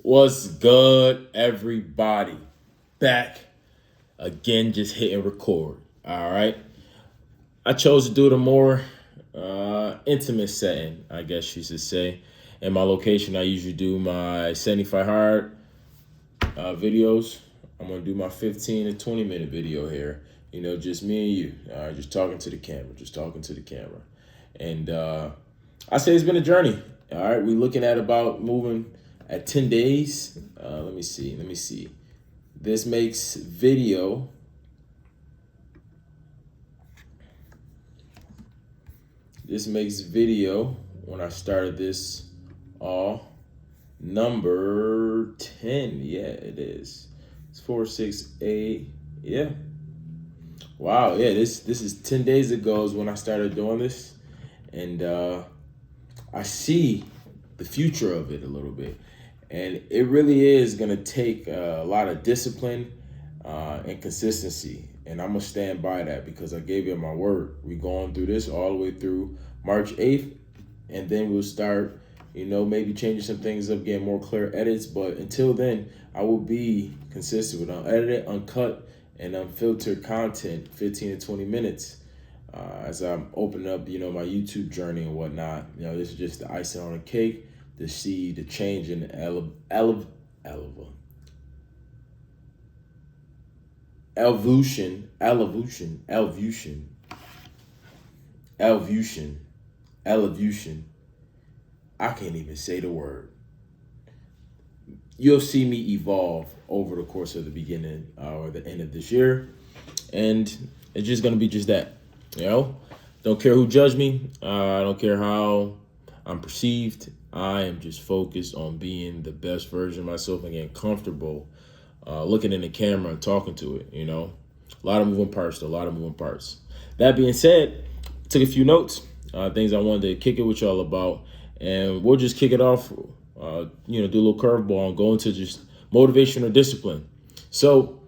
What's good, everybody? Back again, just hitting record. All right. I chose to do it a more intimate setting, I guess you should say. In my location, I usually do my 75 hard videos. I'm going to do my 15 to 20-minute video here. You know, just me and you. All right, just talking to the camera, just talking to the camera. And I say it's been a journey. All right, we're looking at about moving at 10 days. Let me see. This makes video. This makes video when I started this all number 10. Yeah, it is. It's 468. Yeah. Wow. Yeah, this is 10 days ago is when I started doing this. And I see the future of it a little bit. And it really is going to take a lot of discipline and consistency. And I'm going to stand by that because I gave you my word. We're going through this all the way through March 8th. And then we'll start, maybe changing some things up, getting more clear edits. But until then, I will be consistent with unedited, uncut, and unfiltered content, 15 to 20 minutes. As I'm opening up, my YouTube journey and whatnot. This is just the icing on the cake to see the change in the evolution. I can't even say the word. You'll see me evolve over the course of the beginning or the end of this year. And it's just going to be just that. Don't care who judge me. I don't care how I'm perceived. I am just focused on being the best version of myself and getting comfortable looking in the camera and talking to it. A lot of moving parts. That being said, took a few notes, things I wanted to kick it with y'all about, and we'll just kick it off. Do a little curveball and go into just motivation or discipline. So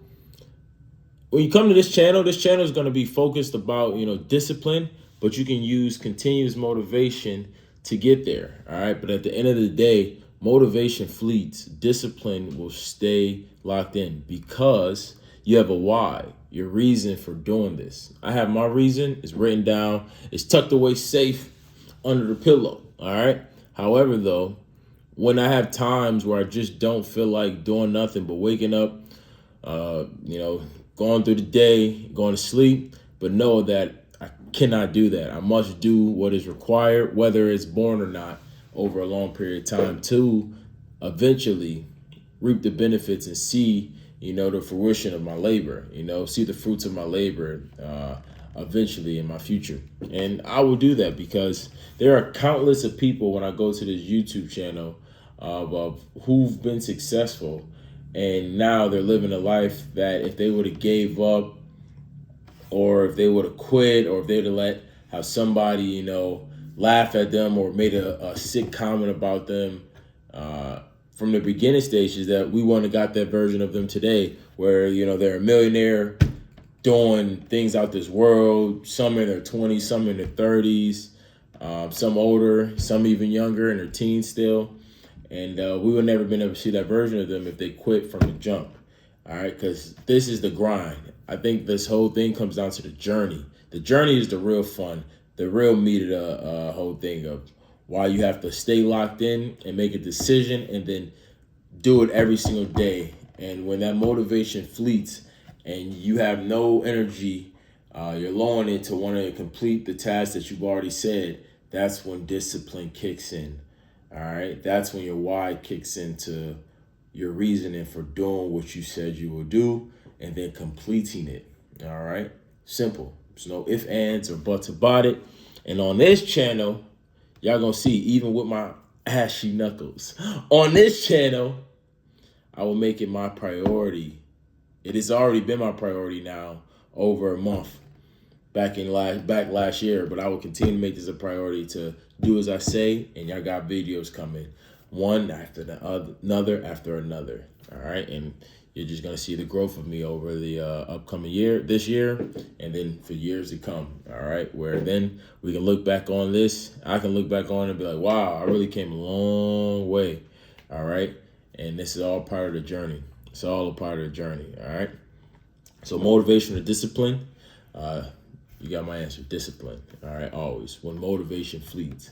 when you come to this channel is going to be focused about, discipline, but you can use continuous motivation to get there. All right. But at the end of the day, motivation fleets. Discipline will stay locked in because you have a why, your reason for doing this. I have my reason. It's written down. It's tucked away safe under the pillow. All right. However, though, when I have times where I just don't feel like doing nothing but waking up, going through the day, going to sleep, but know that I cannot do that. I must do what is required, whether it's born or not, over a long period of time to eventually reap the benefits and see, the fruition of my labor, see the fruits of my labor eventually in my future. And I will do that because there are countless of people when I go to this YouTube channel of who've been successful. And now they're living a life that if they would have gave up or if they would have quit or if they'd have have somebody, laugh at them or made a sick comment about them from the beginning stages, that we wouldn't have got that version of them today where, they're a millionaire doing things out this world, some in their 20s, some in their 30s, some older, some even younger in their teens still. And we would never been able to see that version of them if they quit from the jump. All right, because this is the grind. I think this whole thing comes down to the journey. The journey is the real fun, the real meat of the whole thing of why you have to stay locked in and make a decision and then do it every single day. And when that motivation fleets and you have no energy, you're low on it to want to complete the task that you've already said, that's when discipline kicks in. All right, that's when your why kicks into your reasoning for doing what you said you will do and then completing it. All right, simple. There's no ifs, ands, or buts about it. And on this channel, y'all gonna see, even with my ashy knuckles, on this channel, I will make it my priority. It has already been my priority now over a month back last year, but I will continue to make this a priority to do as I say, and y'all got videos coming one after the other, another after another. All right, and you're just gonna see the growth of me over the upcoming this year, and then for years to come. All right, where then we can look back on this. I can look back on it and be like, wow, I really came a long way. All right, And this is all part of the journey. It's all a part of the journey. All right. So motivation or discipline, you got my answer. Discipline. All right. Always. When motivation fleets.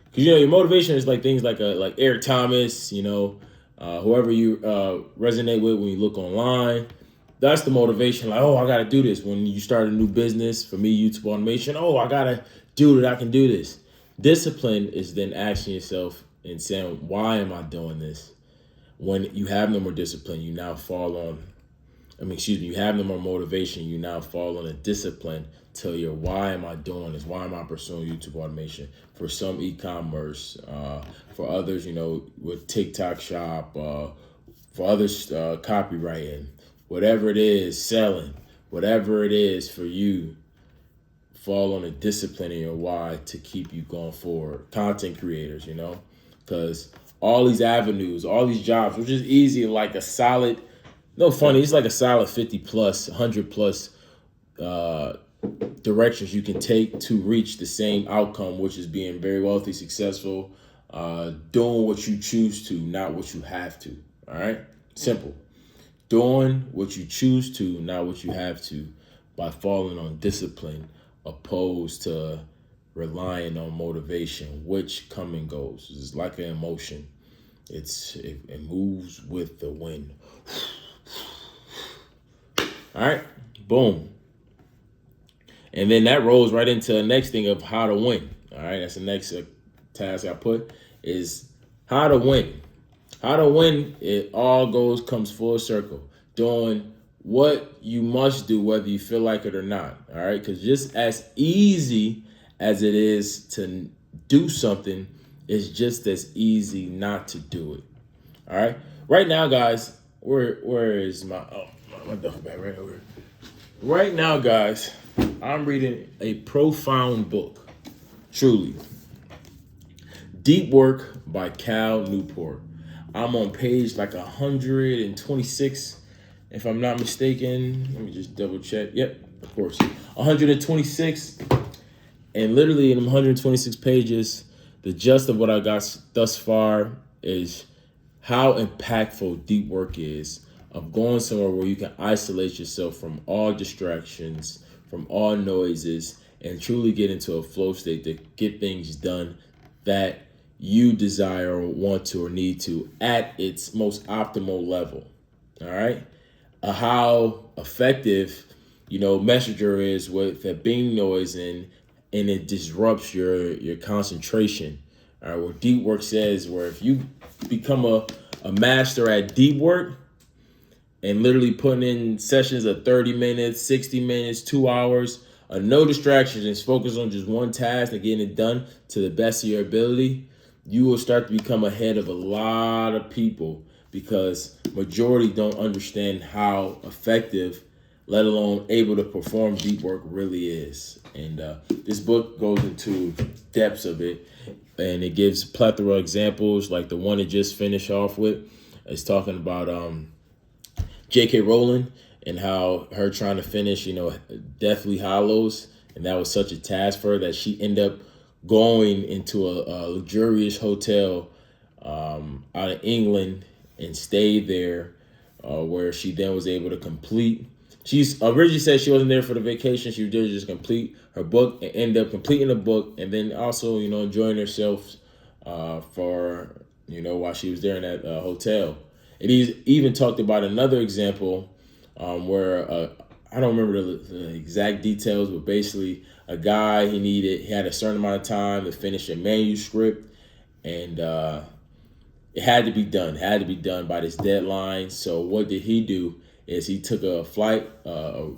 Because, your motivation is like things like Eric Thomas, whoever you resonate with when you look online. That's the motivation. Like, oh, I got to do this. When you start a new business, for me, YouTube automation, oh, I got to do it. I can do this. Discipline is then asking yourself and saying, why am I doing this? When you have no more discipline, you now fall on, you have no more motivation, you now fall on a discipline. Tell you, why am I doing this? Why am I pursuing YouTube automation? For some, e-commerce. For others, with TikTok shop. For others, copywriting. Whatever it is, selling. Whatever it is for you, fall on a discipline in your why to keep you going forward. Content creators, because all these avenues, all these jobs, which is easy, like a solid, it's like a solid 50 plus, 100 plus directions you can take to reach the same outcome, which is being very wealthy, successful, doing what you choose to, not what you have to. All right. Simple. Doing what you choose to, not what you have to, by falling on discipline, opposed to relying on motivation, which come and goes. It's like an emotion. It moves with the wind. All right. Boom. And then that rolls right into the next thing of how to win. All right, that's the next task I put is how to win. How to win, it all comes full circle. Doing what you must do, whether you feel like it or not. All right, because just as easy as it is to do something, it's just as easy not to do it. All right, right now, guys, where is my duffel bag right over here? Right now, guys, I'm reading a profound book, truly. Deep Work by Cal Newport. I'm on page like 126, if I'm not mistaken. Let me just double check. Yep, of course. 126. And literally in 126 pages, the gist of what I got thus far is how impactful deep work is, of going somewhere where you can isolate yourself from all distractions, from all noises, and truly get into a flow state to get things done that you desire or want to or need to at its most optimal level. All right. How effective, Messenger is with that bing noise and it disrupts your concentration. All right. What deep work says, where if you become a master at deep work, and literally putting in sessions of 30 minutes, 60 minutes, 2 hours, no distractions, and focus on just one task and getting it done to the best of your ability, you will start to become ahead of a lot of people, because majority don't understand how effective, let alone able to perform deep work really is. And this book goes into depths of it, and it gives plethora of examples, like the one it just finished off with. It's talking about J.K. Rowling and how her trying to finish, Deathly Hallows, and that was such a task for her that she ended up going into a luxurious hotel out of England and stayed there, where she then was able to complete. She's originally said she wasn't there for the vacation. She did just complete her book and end up completing the book, and then also, enjoying herself for, while she was there in that hotel. And he's even talked about another example where I don't remember the exact details, but basically a guy, he had a certain amount of time to finish a manuscript, and it had to be done by this deadline. So what did he do is he took a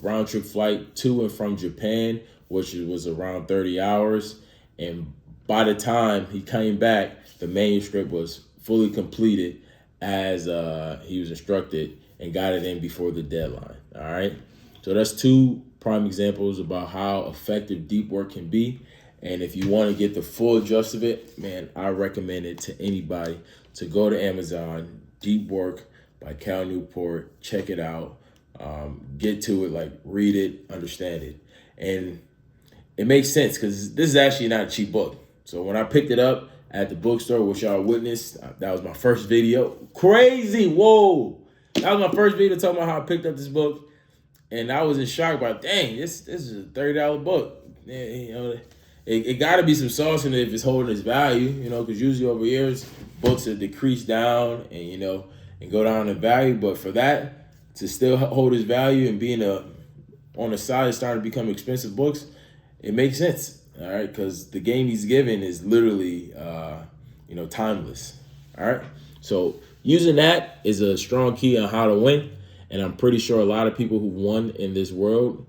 round trip flight to and from Japan, which was around 30 hours. And by the time he came back, the manuscript was fully completed as he was instructed, and got it in before the deadline. All right. So that's two prime examples about how effective deep work can be. And if you want to get the full gist of it, man, I recommend it to anybody to go to Amazon, Deep Work by Cal Newport. Check it out. Get to it, read it, understand it. And it makes sense because this is actually not a cheap book. So when I picked it up, at the bookstore, which y'all witnessed. That was my first video. Crazy, whoa! That was my first video talking about how I picked up this book, and I was in shock about, dang, this is a $30 book. Yeah, you know, it got to be some sauce in it if it's holding its value, you know, because usually over years books have decreased down and, you know, and go down in value. But for that to still hold its value and being on the side starting to become expensive books, it makes sense. All right, because the game he's given is literally, you know, timeless. All right, so using that is a strong key on how to win, and I'm pretty sure a lot of people who won in this world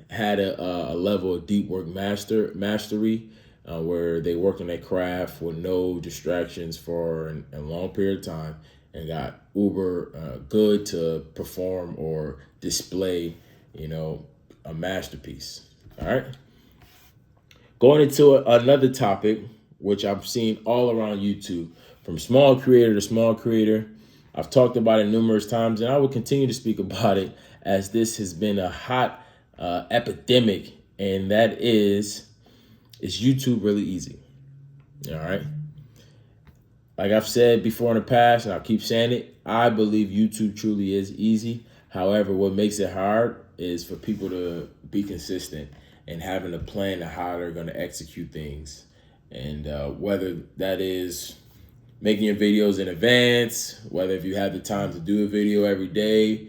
had a level of deep work mastery, where they worked on their craft with no distractions for a long period of time and got uber good to perform or display, you know, a masterpiece. All right. Going into another topic, which I've seen all around YouTube, from small creator to small creator. I've talked about it numerous times, and I will continue to speak about it as this has been a hot epidemic, and that is YouTube really easy? All right. Like I've said before in the past, and I'll keep saying it, I believe YouTube truly is easy. However, what makes it hard is for people to be consistent and having a plan of how they're going to execute things. And whether that is making your videos in advance, whether if you have the time to do a video every day,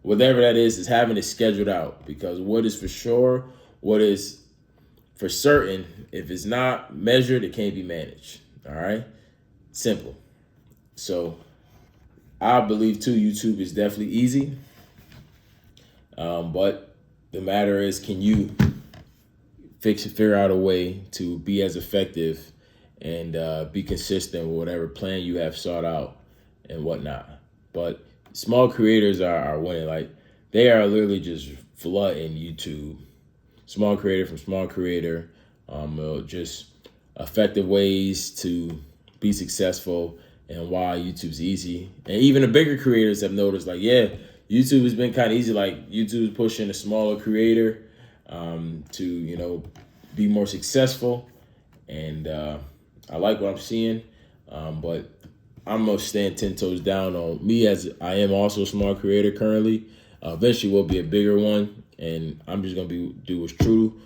whatever that is having it scheduled out. Because what is for sure, what is for certain, if it's not measured, it can't be managed. All right? Simple. So I believe too, YouTube is definitely easy. But the matter is, can you figure out a way to be as effective and be consistent with whatever plan you have sought out and whatnot. But small creators are winning. Like, they are literally just flooding YouTube. Small creator from small creator, just effective ways to be successful and why YouTube's easy. And even the bigger creators have noticed, like, yeah, YouTube has been kind of easy. Like, YouTube is pushing a smaller creator to, you know, be more successful. And I like what I'm seeing, but I'm going to stand 10 toes down on me, as I am also a small creator currently. Eventually will be a bigger one, and I'm just going to do what's true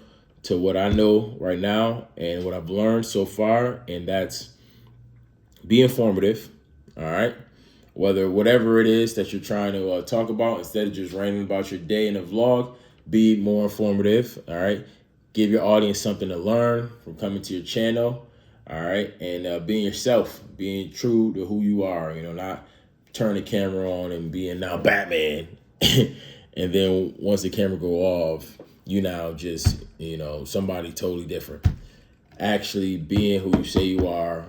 to what I know right now and what I've learned so far, and that's be informative, all right? Whatever it is that you're trying to talk about, instead of just ranting about your day in a vlog, be more informative, all right? Give your audience something to learn from coming to your channel, all right? And being yourself, being true to who you are, you know, not turn the camera on and being now Batman. And then once the camera go off, you now just, you know, somebody totally different. Actually being who you say you are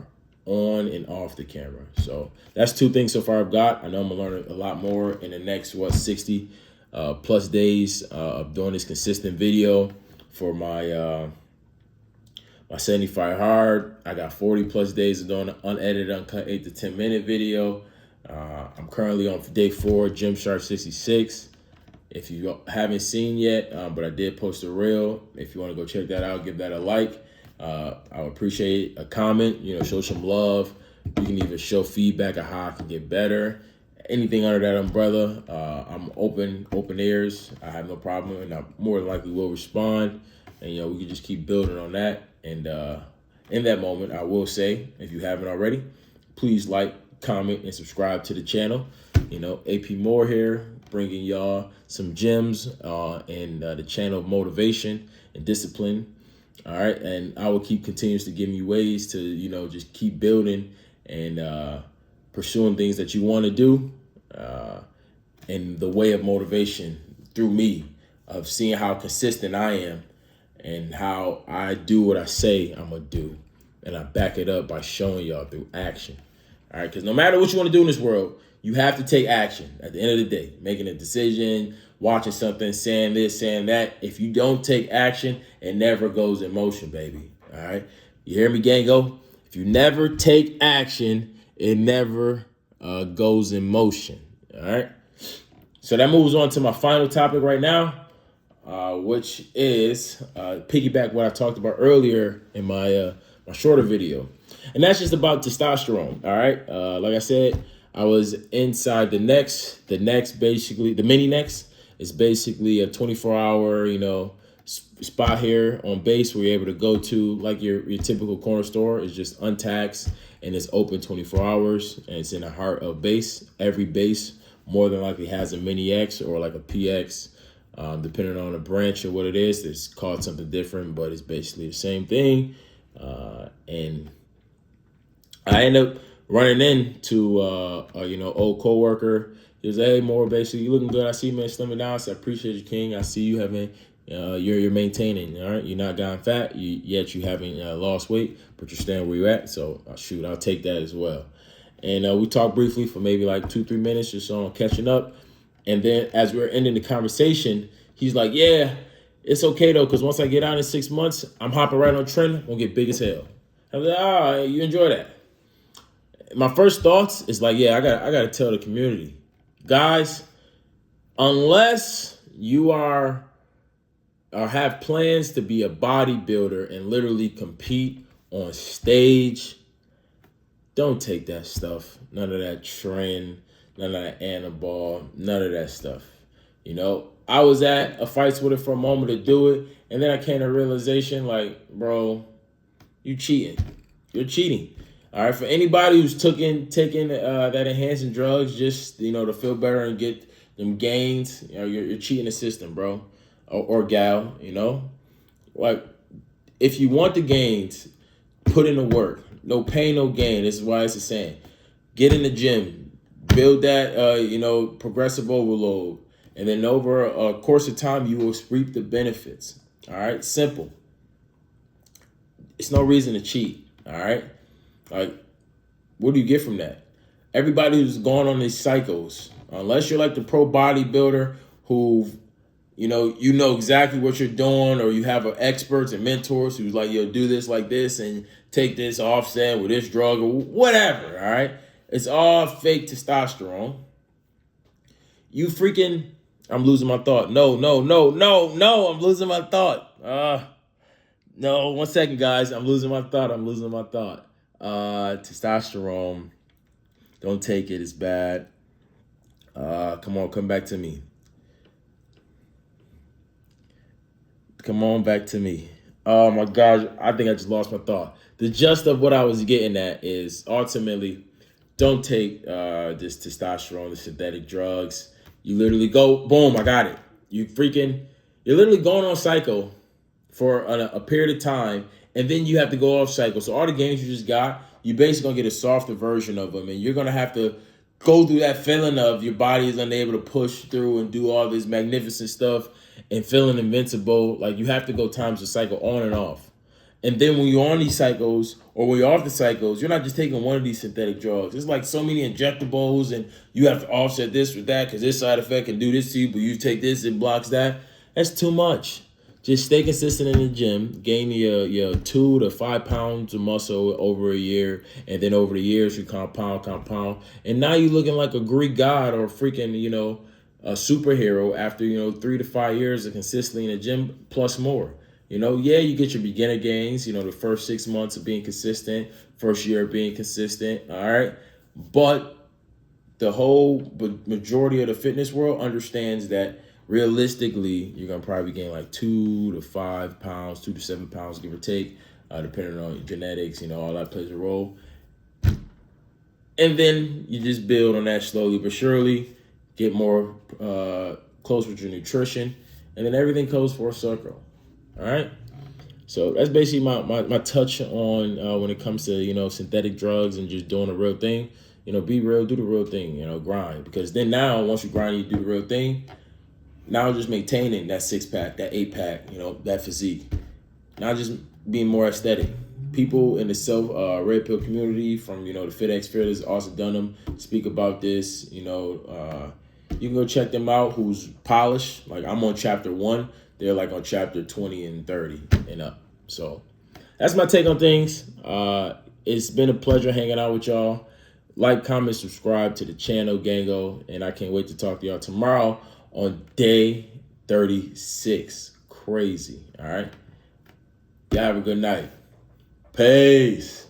on and off the camera. So that's two things so far I've got. I know I'm gonna learn a lot more in the next 60 plus days of doing this consistent video for my my 75 hard. I got 40 plus days of doing an unedited, uncut 8 to 10 minute video. I'm currently on day 4, Gymshark 66. If you haven't seen yet, but I did post a reel. If you want to go check that out, give that a like. I would appreciate a comment, you know, show some love. You can even show feedback on how I can get better. Anything under that umbrella, I'm open ears. I have no problem, and I more than likely will respond. And, you know, we can just keep building on that. And in that moment, I will say, if you haven't already, please like, comment, and subscribe to the channel. You know, AP Moore here, bringing y'all some gems and the channel of motivation and discipline. All right, and I will keep continuously giving you ways to, you know, just keep building and pursuing things that you want to do in the way of motivation through me, of seeing how consistent I am and how I do what I say I'm going to do. And I back it up by showing y'all through action. All right, because no matter what you want to do in this world, you have to take action at the end of the day, making a decision, watching something, saying this, saying that. If you don't take action, it never goes in motion, baby. All right, you hear me, Gango? If you never take action, it never goes in motion. All right, so that moves on to my final topic right now, which is piggyback what I talked about earlier in my my shorter video. And that's just about testosterone. All right. Like I said, I was inside the next. The next, basically, the mini next is basically a 24-hour, spot here on base where you're able to go to like your typical corner store. Is just untaxed and it's open 24 hours and it's in the heart of base. Every base more than likely has a mini X or like a PX, depending on the branch or what it is. It's called something different, but it's basically the same thing. And I end up running into old coworker. He was, hey, more basically, you looking good. I see you, man, slimming down. I said, I appreciate you, King. I see you having, you're maintaining. All right, you're not gotten fat. Yet you haven't lost weight, but you're staying where you're at. So shoot, I'll take that as well. And we talked briefly for maybe like 2-3 minutes just on catching up. And then as we were ending the conversation, he's like, yeah, it's okay though, because once I get out in 6 months, I'm hopping right on trend. I'm gonna get big as hell. I was like, you enjoy that. My first thoughts is like, yeah, I gotta tell the community, guys, unless you are or have plans to be a bodybuilder and literally compete on stage, don't take that stuff. None of that trend, none of that anabol, none of that stuff. I was at a fights with it for a moment to do it, and then I came to a realization, like, bro, you cheating. You're cheating. All right, for anybody who's taking that enhancing drugs just to feel better and get them gains, you're cheating the system, bro, or gal. Like, if you want the gains, put in the work. No pain, no gain. This is why it's a saying. Get in the gym, build that progressive overload, and then over a course of time you will reap the benefits. All right, simple. It's no reason to cheat. All right. Like, what do you get from that? Everybody who's gone on these cycles, unless you're like the pro bodybuilder who, you know exactly what you're doing, or you have experts and mentors who's like, yo, do this like this and take this offset with this drug or whatever, all right? It's all fake testosterone. I'm losing my thought. No, I'm losing my thought. No, 1 second, guys. I'm losing my thought. Testosterone. Don't take it. It's bad. Come on, come back to me. Come on back to me. Oh my gosh, I think I just lost my thought. The gist of what I was getting at is ultimately, don't take this testosterone, the synthetic drugs. You literally go, boom, I got it. You're literally going on cycle for a period of time, and then you have to go off cycle. So all the gains you just got, you basically gonna get a softer version of them, and you're gonna have to go through that feeling of your body is unable to push through and do all this magnificent stuff and feeling invincible. Like, you have to go times the cycle on and off. And then when you're on these cycles or when you're off the cycles, you're not just taking one of these synthetic drugs. It's like so many injectables, and you have to offset this with that because this side effect can do this to you, but you take this, it blocks that. That's too much. Just stay consistent in the gym, gain your 2 to 5 pounds of muscle over a year, and then over the years you compound, and now you're looking like a Greek god or freaking a superhero after 3 to 5 years of consistently in the gym plus more. You get your beginner gains, the first 6 months of being consistent, first year of being consistent, all right, but the whole majority of the fitness world understands that realistically, you're going to probably gain like 2 to 5 pounds, 2 to 7 pounds, give or take, depending on genetics, all that plays a role. And then you just build on that slowly but surely, get more close with your nutrition, and then everything goes for a circle. All right? So that's basically my touch on when it comes to, synthetic drugs and just doing the real thing. Be real, do the real thing, grind. Because then now, once you grind, you do the real thing. Now just maintaining that 6-pack, that 8-pack, that physique. Now just being more aesthetic. People in the red pill community from, the FitX Fearless, Austin Dunham, speak about this. You can go check them out, who's polished. Like, I'm on chapter 1. They're like on chapter 20 and 30 and up. So that's my take on things. It's been a pleasure hanging out with y'all. Like, comment, subscribe to the channel, Gango. And I can't wait to talk to y'all tomorrow on day 36. Crazy. All right. Y'all have a good night. Peace.